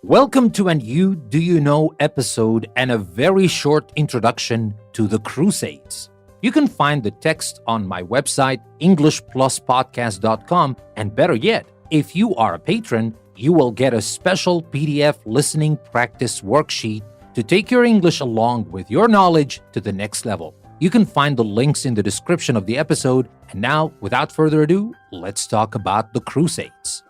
Welcome to an You Do You Know episode and a very short introduction to the Crusades. You can find the text on my website, EnglishPlusPodcast.com, and better yet, if you are a patron, you will get a special PDF listening practice worksheet to take your English along with your knowledge to the next level. You can find the links in the description of the episode. And now, without further ado, let's talk about the Crusades.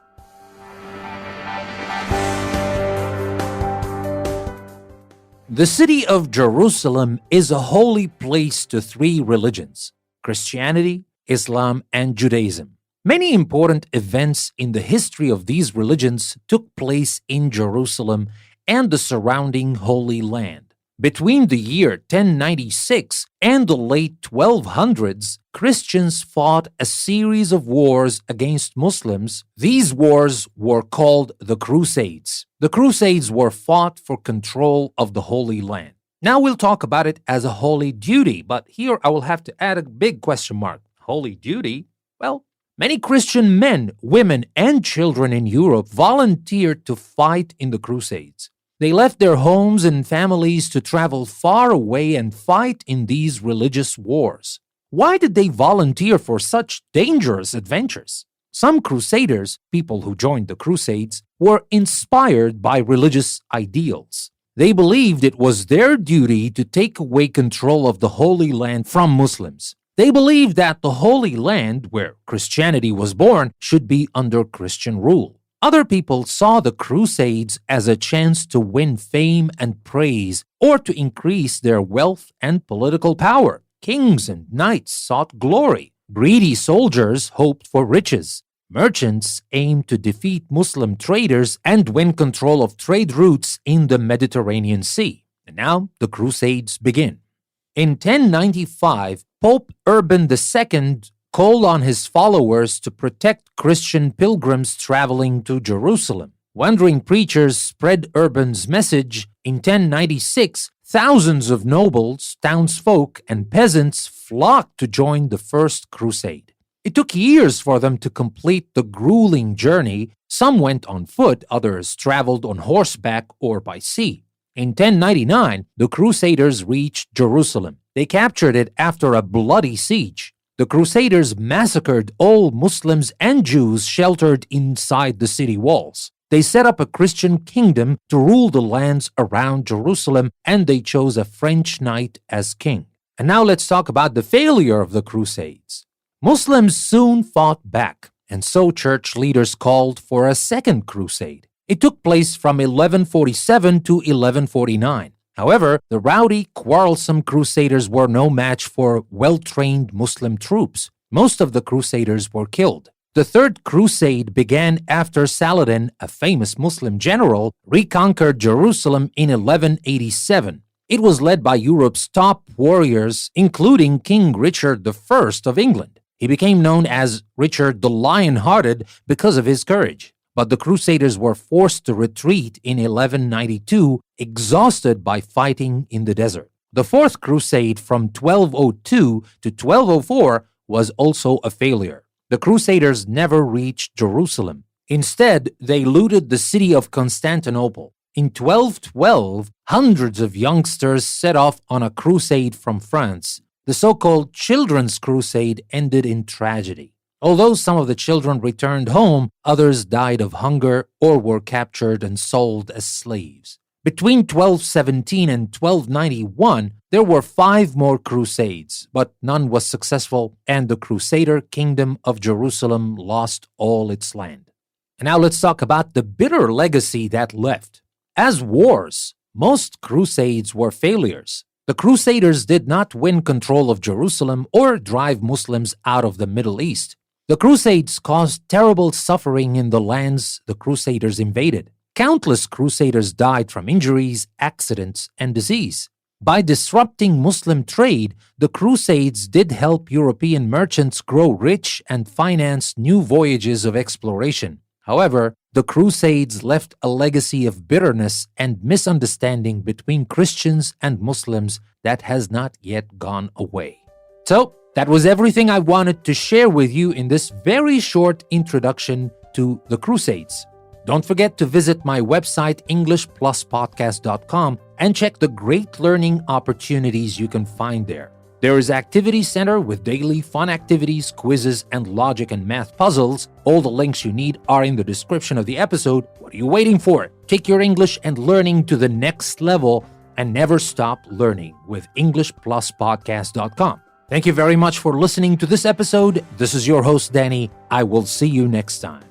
The city of Jerusalem is a holy place to three religions: Christianity, Islam, and Judaism. Many important events in the history of these religions took place in Jerusalem and the surrounding Holy Land. Between the year 1096 and the late 1200s, Christians fought a series of wars against Muslims. These wars were called the Crusades. The Crusades were fought for control of the Holy Land. Now we'll talk about it as a holy duty, but here I will have to add a big question mark. Holy duty? Well, many Christian men, women, and children in Europe volunteered to fight in the Crusades. They left their homes and families to travel far away and fight in these religious wars. Why did they volunteer for such dangerous adventures? Some crusaders, people who joined the Crusades, were inspired by religious ideals. They believed it was their duty to take away control of the Holy Land from Muslims. They believed that the Holy Land, where Christianity was born, should be under Christian rule. Other people saw the Crusades as a chance to win fame and praise or to increase their wealth and political power. Kings and knights sought glory. Greedy soldiers hoped for riches. Merchants aimed to defeat Muslim traders and win control of trade routes in the Mediterranean Sea. And now the Crusades begin. In 1095, Pope Urban II called on his followers to protect Christian pilgrims traveling to Jerusalem. Wandering preachers spread Urban's message. In 1096, thousands of nobles, townsfolk, and peasants flocked to join the First Crusade. It took years for them to complete the grueling journey. Some went on foot, others traveled on horseback or by sea. In 1099, the Crusaders reached Jerusalem. They captured it after a bloody siege. The Crusaders massacred all Muslims and Jews sheltered inside the city walls. They set up a Christian kingdom to rule the lands around Jerusalem, and they chose a French knight as king. And now let's talk about the failure of the Crusades. Muslims soon fought back, and so church leaders called for a second crusade. It took place from 1147 to 1149. However, the rowdy, quarrelsome crusaders were no match for well-trained Muslim troops. Most of the crusaders were killed. The Third Crusade began after Saladin, a famous Muslim general, reconquered Jerusalem in 1187. It was led by Europe's top warriors, including King Richard I of England. He became known as Richard the Lion-Hearted because of his courage. But the Crusaders were forced to retreat in 1192, exhausted by fighting in the desert. The Fourth Crusade from 1202 to 1204 was also a failure. The Crusaders never reached Jerusalem. Instead, they looted the city of Constantinople. In 1212, hundreds of youngsters set off on a crusade from France. The so-called Children's Crusade ended in tragedy. Although some of the children returned home, others died of hunger or were captured and sold as slaves. Between 1217 and 1291, there were 5 more crusades, but none was successful, and the Crusader kingdom of Jerusalem lost all its land. And now let's talk about the bitter legacy that left. As wars, most crusades were failures. The Crusaders did not win control of Jerusalem or drive Muslims out of the Middle East. The Crusades caused terrible suffering in the lands the Crusaders invaded. Countless Crusaders died from injuries, accidents, and disease. By disrupting Muslim trade, the Crusades did help European merchants grow rich and finance new voyages of exploration. However, the Crusades left a legacy of bitterness and misunderstanding between Christians and Muslims that has not yet gone away. So, that was everything I wanted to share with you in this very short introduction to the Crusades. Don't forget to visit my website, EnglishPlusPodcast.com, and check the great learning opportunities you can find there. There is Activity Center with daily fun activities, quizzes, and logic and math puzzles. All the links you need are in the description of the episode. What are you waiting for? Take your English and learning to the next level and never stop learning with EnglishPlusPodcast.com. Thank you very much for listening to this episode. This is your host, Danny. I will see you next time.